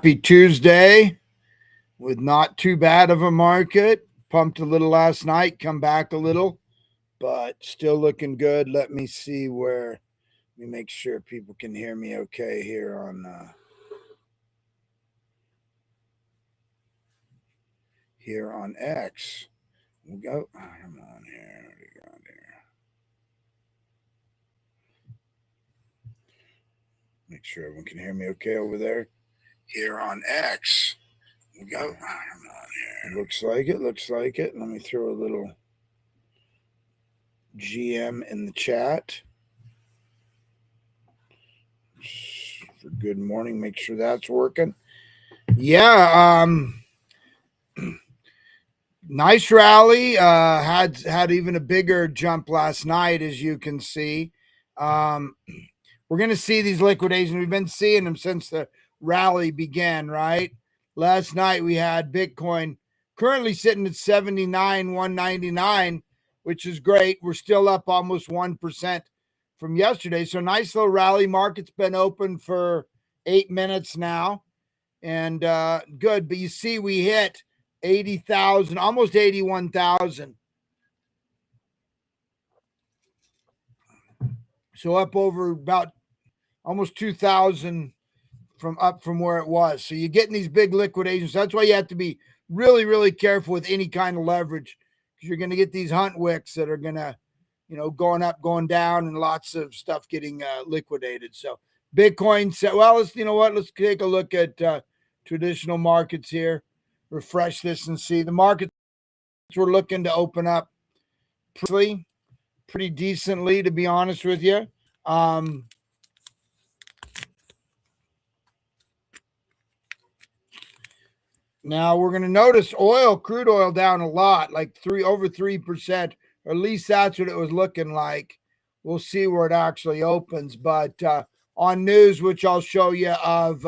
Happy Tuesday with not too bad of a market. Pumped a little last night, come back a little, but still looking good. Let me see where, let me make sure people can hear me okay here on X. We'll go. Come on here. What do we got here? Make sure everyone can hear me okay over there. Here on X. We'll go. Come on here. Looks like it. Looks like it. Let me throw a little GM in the chat for good morning. Make sure that's working. Yeah. Nice rally. Had even a bigger jump last night, as you can see. We're going to see these liquidations. We've been seeing them since the rally began, right? Last night we had Bitcoin currently sitting at 79,199, which is great. We're still up almost 1% from yesterday. So nice little rally. Market's been open for 8 minutes now, and good. But you see we hit 80,000, almost 81,000. So up over about almost 2,000 from where it was. So you're getting these big liquidations. That's why you have to be really, really careful with any kind of leverage, because you're going to get these hunt wicks that are going to, going up, going down, and lots of stuff getting liquidated. So Bitcoin said, well, let's take a look at traditional markets here. Refresh this and see the markets we're looking to open up pretty decently, to be honest with you. Now we're going to notice crude oil down a lot, like over 3%, or at least that's what it was looking like. We'll see where it actually opens. But on news, which I'll show you, of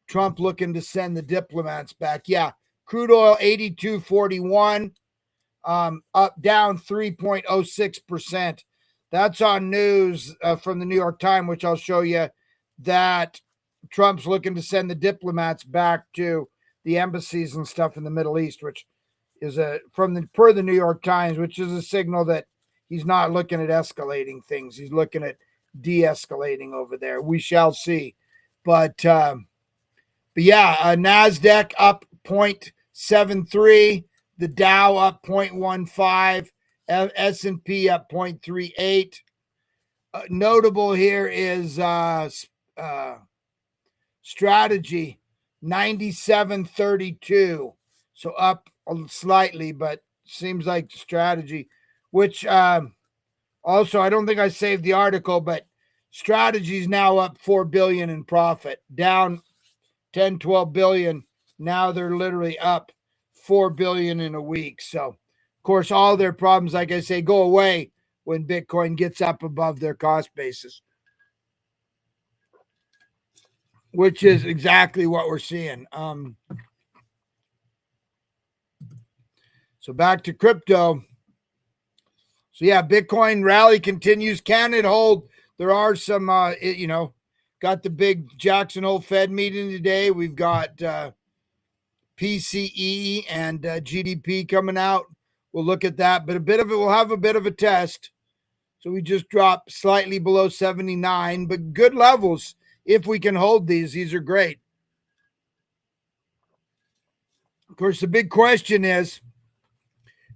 Trump looking to send the diplomats back. Yeah, crude oil 82.41, up down 3.06%. That's on news from the New York Times, which I'll show you, that Trump's looking to send the diplomats back to the embassies and stuff in the Middle East, which is per the New York Times, which is a signal that he's not looking at escalating things. He's looking at de-escalating over there. We shall see. But yeah, NASDAQ up 0.73, the Dow up 0.15, S&P up 0.38. Notable here is Strategy 97.32, so up slightly, but seems like Strategy, which also, I don't think I saved the article, but Strategy is now up 4 billion in profit, down 10, 12 billion. Now they're literally up 4 billion in a week. So, of course, all their problems, like I say, go away when Bitcoin gets up above their cost basis, which is exactly what we're seeing. So back to crypto. So yeah, Bitcoin rally continues. Can it hold? There are some, got the big Jackson Hole Fed meeting today. We've got PCE and GDP coming out. We'll look at that, but we'll have a bit of a test. So we just dropped slightly below 79, but good levels. If we can hold these are great. Of course, the big question is,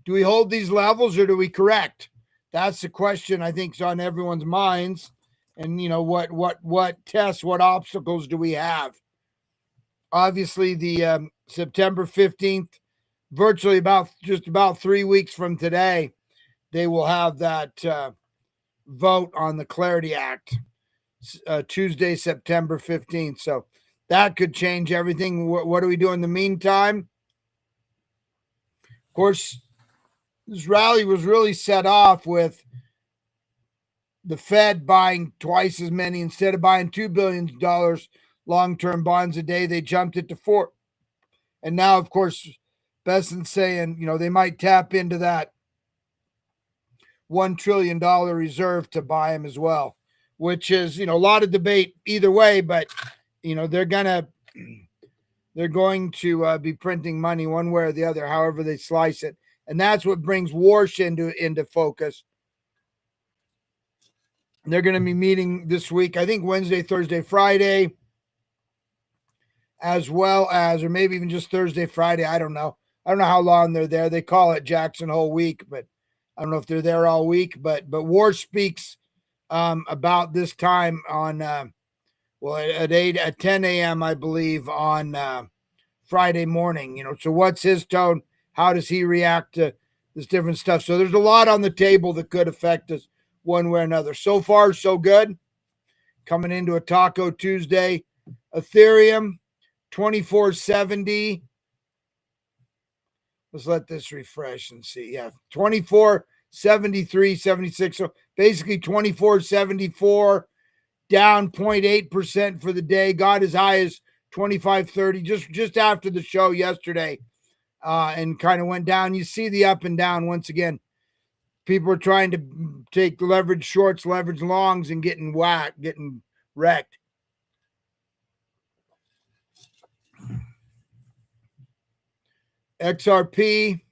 do we hold these levels or do we correct? That's the question I think is on everyone's minds. And, what tests, what obstacles do we have? Obviously, the September 15th, virtually about 3 weeks from today, they will have that vote on the Clarity Act, Tuesday, September 15th. So that could change everything. What do we do in the meantime? Of course, this rally was really set off with the Fed buying twice as many. Instead of buying $2 billion long-term bonds a day, they jumped it to $4 billion. And now, of course, Besson's saying, they might tap into that $1 trillion reserve to buy them as well, which is, a lot of debate either way, but, they're going to they're going to be printing money one way or the other, however they slice it. And that's what brings Warsh into focus. They're going to be meeting this week, I think Wednesday, Thursday, Friday, as well as, or maybe even just Thursday, Friday. I don't know. I don't know how long they're there. They call it Jackson Hole Week, but I don't know if they're there all week. But Warsh speaks about this time on at 10 a.m. I believe on Friday morning. So what's his tone? How does he react to this different stuff? So there's a lot on the table that could affect us one way or another. So far, so good. Coming into a Taco Tuesday, Ethereum 2470. Let's let this refresh and see. Yeah, 2473.76. So basically 2474, down 0.8% for the day. Got as high as 2530 just after the show yesterday, and kind of went down. You see the up and down once again. People are trying to take leverage shorts, leverage longs, and getting wrecked. XRP,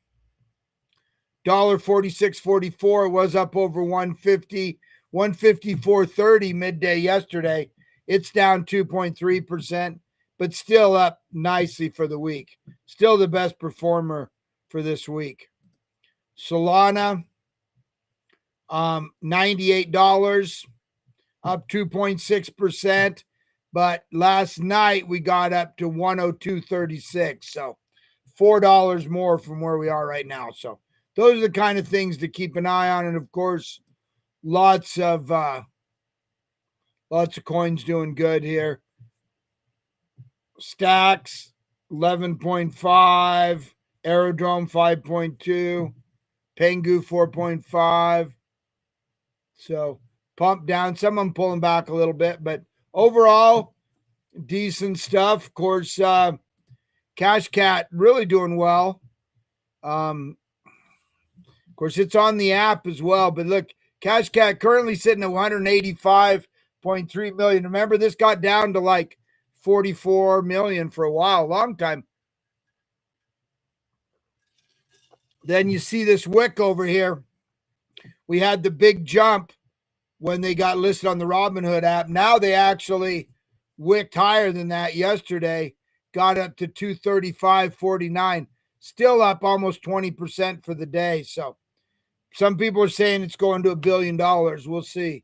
$1.4644, was up over 150, 154.30 midday yesterday. It's down 2.3%, but still up nicely for the week. Still the best performer for this week. Solana, $98, up 2.6%. But last night we got up to 102.36. So $4 more from where we are right now. So those are the kind of things to keep an eye on. And of course, lots of coins doing good here. Stacks 11.5, Aerodrome 5.2, Pengu 4.5. So pump down. Some of them pulling back a little bit, but overall, decent stuff. Of course, Cash Cat really doing well. Of course, it's on the app as well. But look, Cash Cat currently sitting at 185.3 million. Remember, this got down to like 44 million for a while, long time. Then you see this wick over here. We had the big jump when they got listed on the Robinhood app. Now they actually wicked higher than that yesterday. Got up to 235.49, still up almost 20% for the day. So some people are saying it's going to $1 billion. We'll see.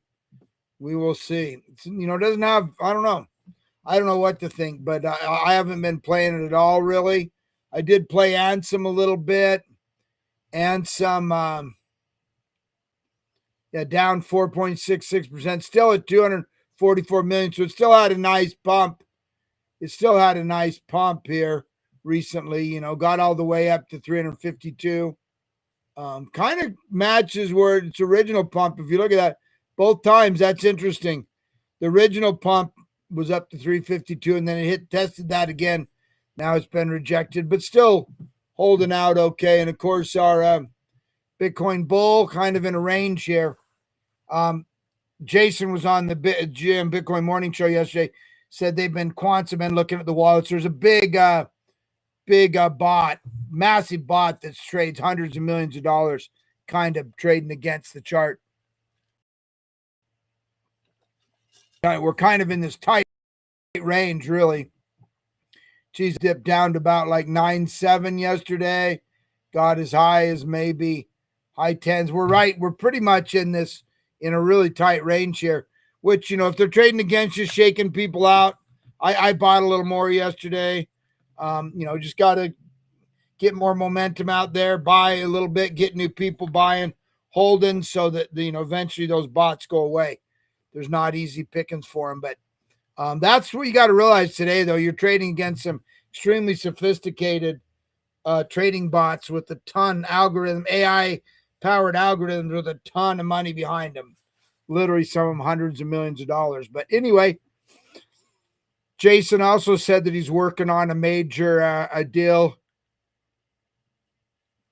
We will see. Doesn't have, I don't know what to think, but I haven't been playing it at all, really. I did play Ansem a little bit, and some, down 4.66%, still at 244 million. So it still had a nice bump. It still had a nice pump here recently, got all the way up to 352. Kind of matches where its original pump. If you look at that both times, that's interesting. The original pump was up to 352, and then it tested that again. Now it's been rejected, but still holding out okay. And of course, our Bitcoin bull kind of in a range here. Jason was on the GM Bitcoin Morning Show yesterday. Said quants have been looking at the wallets. There's a big bot, massive bot that trades hundreds of millions of dollars, kind of trading against the chart. We're kind of in this tight range, really. She's dipped down to about like 9.7 yesterday. Got as high as maybe high tens. We're pretty much in a really tight range here, which, if they're trading against you, shaking people out. I bought a little more yesterday. Just got to get more momentum out there, buy a little bit, get new people buying, holding, so that, eventually those bots go away. There's not easy pickings for them, but that's what you got to realize today, though. You're trading against some extremely sophisticated trading bots with a ton AI-powered algorithms with a ton of money behind them. Literally some of them hundreds of millions of dollars. But anyway, Jason also said that he's working on a major a deal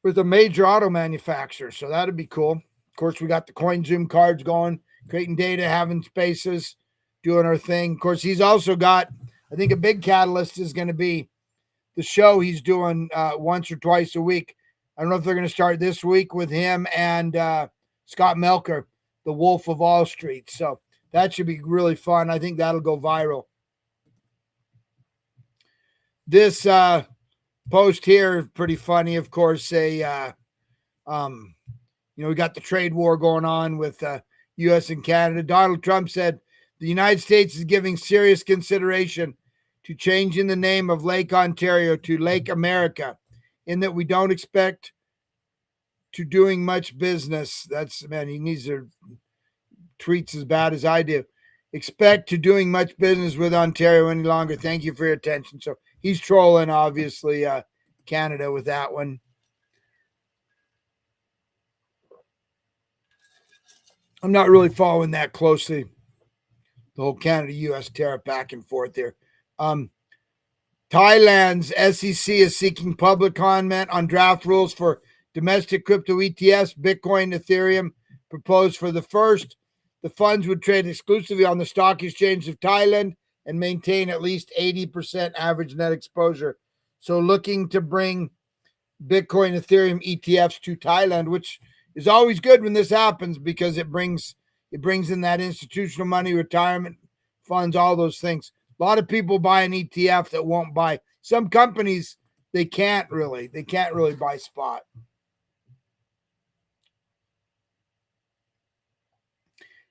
with a major auto manufacturer. So that'd be cool. Of course, we got the CoinZoom cards going, creating data, having spaces, doing our thing. Of course, he's also got, I think a big catalyst is going to be the show he's doing once or twice a week. I don't know if they're going to start this week with him and Scott Melker, the Wolf of Wall Street. So that should be really fun. I think that'll go viral. This post here is pretty funny. Of course, we got the trade war going on with U.S. and Canada. Donald Trump said the United States is giving serious consideration to changing the name of Lake Ontario to Lake America, in that we don't expect to doing much business. He needs to tweets as bad as I do. Expect to doing much business with Ontario any longer. Thank you for your attention. So he's trolling, obviously, Canada with that one. I'm not really following that closely. The whole Canada-U.S. tariff back and forth there. Thailand's SEC is seeking public comment on draft rules for domestic crypto ETFs, Bitcoin, Ethereum, proposed for the first. The funds would trade exclusively on the stock exchange of Thailand and maintain at least 80% average net exposure. So looking to bring Bitcoin, Ethereum ETFs to Thailand, which is always good when this happens because it brings in that institutional money, retirement funds, all those things. A lot of people buy an ETF that won't buy. Some companies, they can't really buy spot.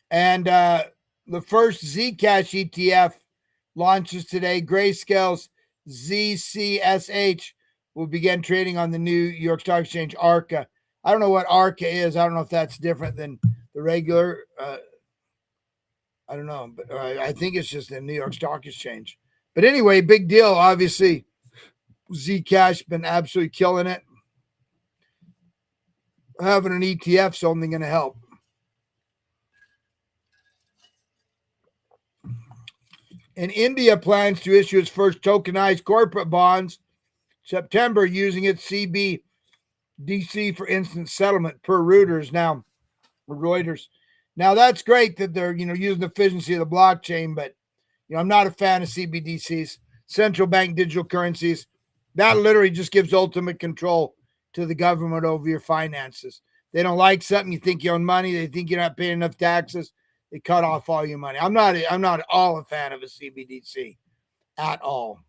And the first Zcash ETF launches today. Grayscale's ZCSH will begin trading on the New York Stock Exchange, ARCA. I don't know what ARCA is. I don't know if that's different than the regular. I don't know, but I think it's just the New York Stock Exchange. But anyway, big deal. Obviously, Zcash been absolutely killing it. Having an ETF is only going to help. And India plans to issue its first tokenized corporate bonds September using its CBDC for instant settlement per Reuters. Now that's great that they're using the efficiency of the blockchain, but I'm not a fan of CBDCs, central bank digital currencies. That literally just gives ultimate control to the government over your finances. They don't like something, you think you own money, they think you're not paying enough taxes, they cut off all your money. I'm not at all a fan of a CBDC at all.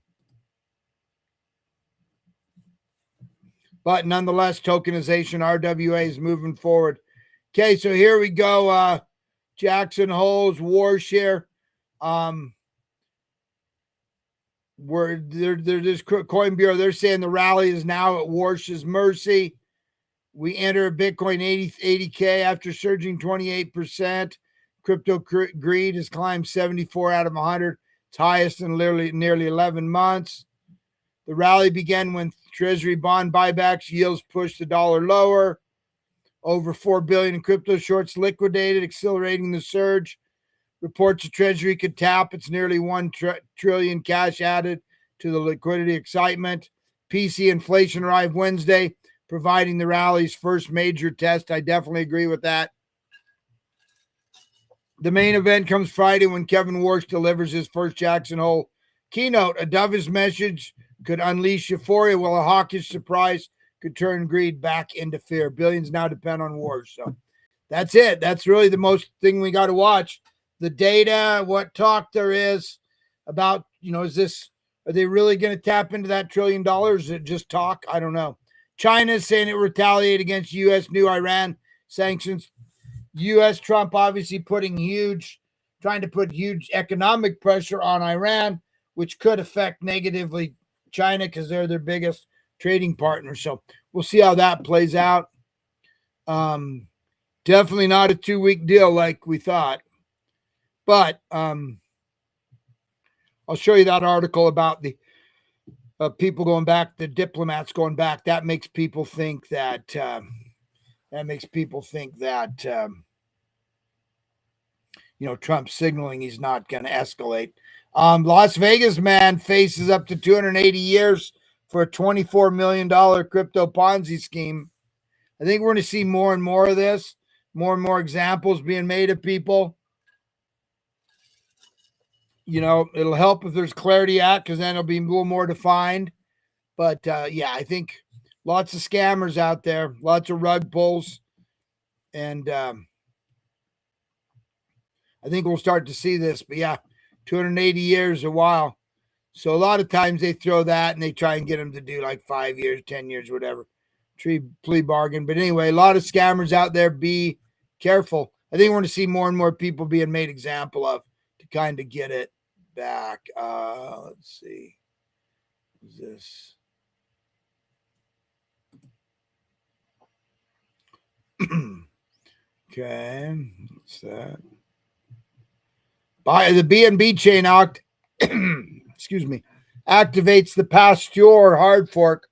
But nonetheless, tokenization, RWA is moving forward. Okay, so here we go. Jackson Hole's Warsh here. This Coin Bureau, they're saying the rally is now at Warsh's mercy. We enter Bitcoin 80K after surging 28%. Crypto greed has climbed 74 out of 100. Its highest in nearly 11 months. The rally began when Treasury bond buybacks yields pushed the dollar lower. Over $4 billion in crypto shorts liquidated, accelerating the surge. Reports the Treasury could tap its nearly $1 trillion cash added to the liquidity excitement. PC inflation arrived Wednesday, providing the rally's first major test. I definitely agree with that. The main event comes Friday when Kevin Warsh delivers his first Jackson Hole keynote. A dovish message could unleash euphoria, while a hawkish surprise could turn greed back into fear. Billions now depend on Warsh. So that's it. That's really the most thing we got to watch. The data, what talk there is about, are they really going to tap into that $1 trillion? Is it just talk? I don't know. China is saying it retaliated against U.S. new Iran sanctions. U.S. Trump obviously trying to put huge economic pressure on Iran, which could affect negatively China because they're their biggest trading partner. So we'll see how that plays out. Definitely not a 2-week deal like we thought. But I'll show you that article about the people going back, the diplomats going back. That makes people think that Trump's signaling he's not going to escalate. Las Vegas man faces up to 280 years for a $24 million crypto Ponzi scheme. I think we're going to see more and more of this, more and more examples being made of people. It'll help if there's Clarity Act, because then it'll be a little more defined. But yeah, I think lots of scammers out there, lots of rug pulls, and I think we'll start to see this. But yeah, 280 years, a while. So a lot of times they throw that and they try and get them to do like 5 years, 10 years, whatever. Plea bargain. But anyway, a lot of scammers out there. Be careful. I think we're going to see more and more people being made example of to kind of get it back. Let's see. Is this? Okay. What's that? By the BNB chain excuse me, activates the Pasteur hard fork,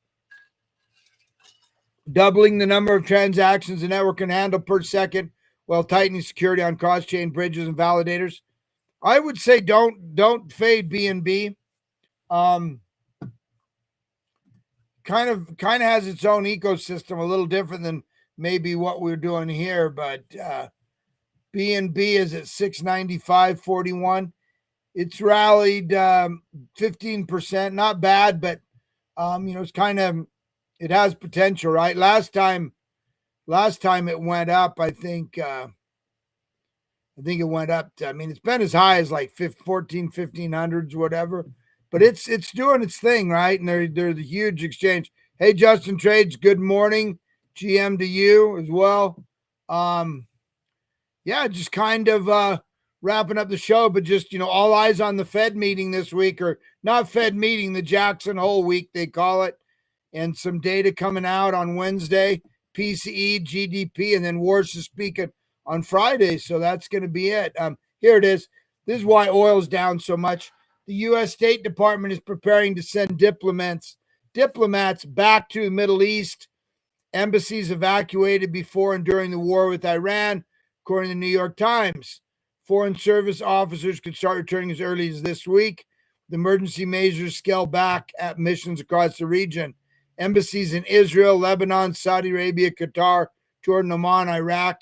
doubling the number of transactions the network can handle per second while tightening security on cross-chain bridges and validators. I would say don't fade BNB. Kind of has its own ecosystem, a little different than maybe what we're doing here, but BNB is at 695.41. It's rallied 15%, not bad, but it's it has potential, right? Last time it went up, I think it went up to, it's been as high as like 1500s, whatever. But it's doing its thing, right? And they're the huge exchange. Hey, Justin Trades, good morning. GM to you as well. Yeah, just kind of wrapping up the show, but just, all eyes on the Fed meeting this week, or not Fed meeting, the Jackson Hole week, they call it. And some data coming out on Wednesday, PCE, GDP, and then Warsh is speaking on Friday. So that's going to be it. Here it is. This is why oil's down so much. The U.S. State Department is preparing to send diplomats back to the Middle East. Embassies evacuated before and during the war with Iran, according to the New York Times. Foreign Service officers could start returning as early as this week. The emergency measures scale back at missions across the region. Embassies in Israel, Lebanon, Saudi Arabia, Qatar, Jordan, Oman, Iraq,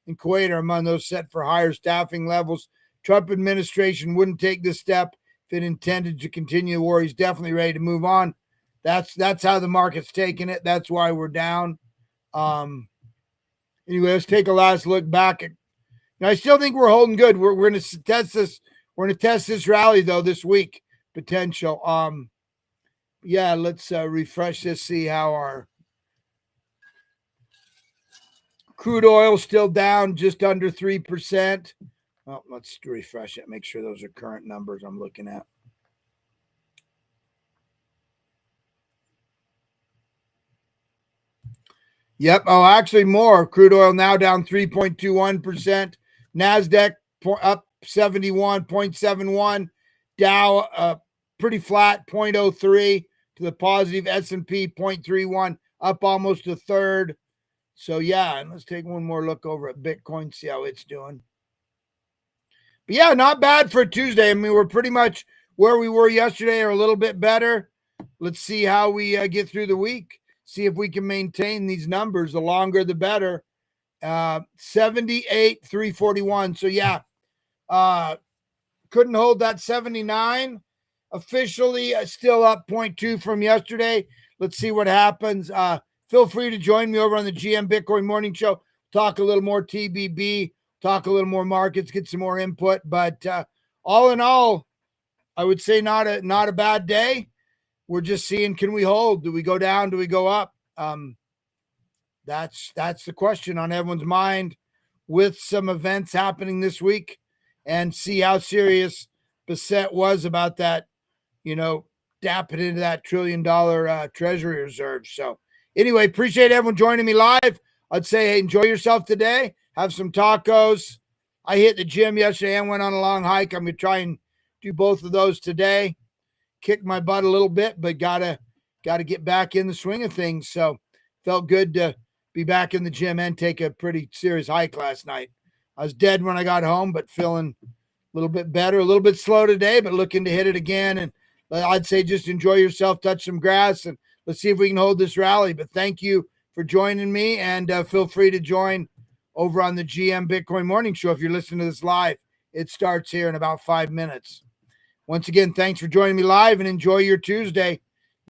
and Kuwait are among those set for higher staffing levels. Trump administration wouldn't take this step if it intended to continue the war. He's definitely ready to move on. That's how the market's taking it. That's why we're down. Anyway, let's take a last look back at. I still think we're holding good. We're going to test this. We're going to test this rally though this week. Potential. Yeah, let's refresh this. See how our crude oil still down just under 3%. Well, let's refresh it. Make sure those are current numbers I'm looking at. Yep. Oh, actually more. Crude oil now down 3.21%. NASDAQ up 71.71. Dow pretty flat, 0.03 to the positive. S&P 0.31, up almost a third. So, yeah, and let's take one more look over at Bitcoin, see how it's doing. But, yeah, not bad for Tuesday. We're pretty much where we were yesterday or a little bit better. Let's see how we get through the week. See if we can maintain these numbers. The longer, the better. 78,341. So, yeah, couldn't hold that 79. Officially still up 0.2 from yesterday. Let's see what happens. Feel free to join me over on the GM Bitcoin Morning Show. Talk a little more TBB, talk a little more markets, get some more input. But all in all, I would say not a bad day. We're just seeing, can we hold? Do we go down? Do we go up? That's the question on everyone's mind with some events happening this week, and see how serious Bassett was about that, dapping into that $1 trillion treasury reserve. So anyway, appreciate everyone joining me live. I'd say, hey, enjoy yourself today. Have some tacos. I hit the gym yesterday and went on a long hike. I'm going to try and do both of those today. Kicked my butt a little bit, but gotta get back in the swing of things. So felt good to be back in the gym and take a pretty serious hike last night. I was dead when I got home, but feeling a little bit better, a little bit slow today, but looking to hit it again. And I'd say just enjoy yourself, touch some grass, and let's see if we can hold this rally. But thank you for joining me, and feel free to join over on the GM Bitcoin Morning Show if you're listening to this live. It starts here in about 5 minutes. Once again, thanks for joining me live, and enjoy your Tuesday.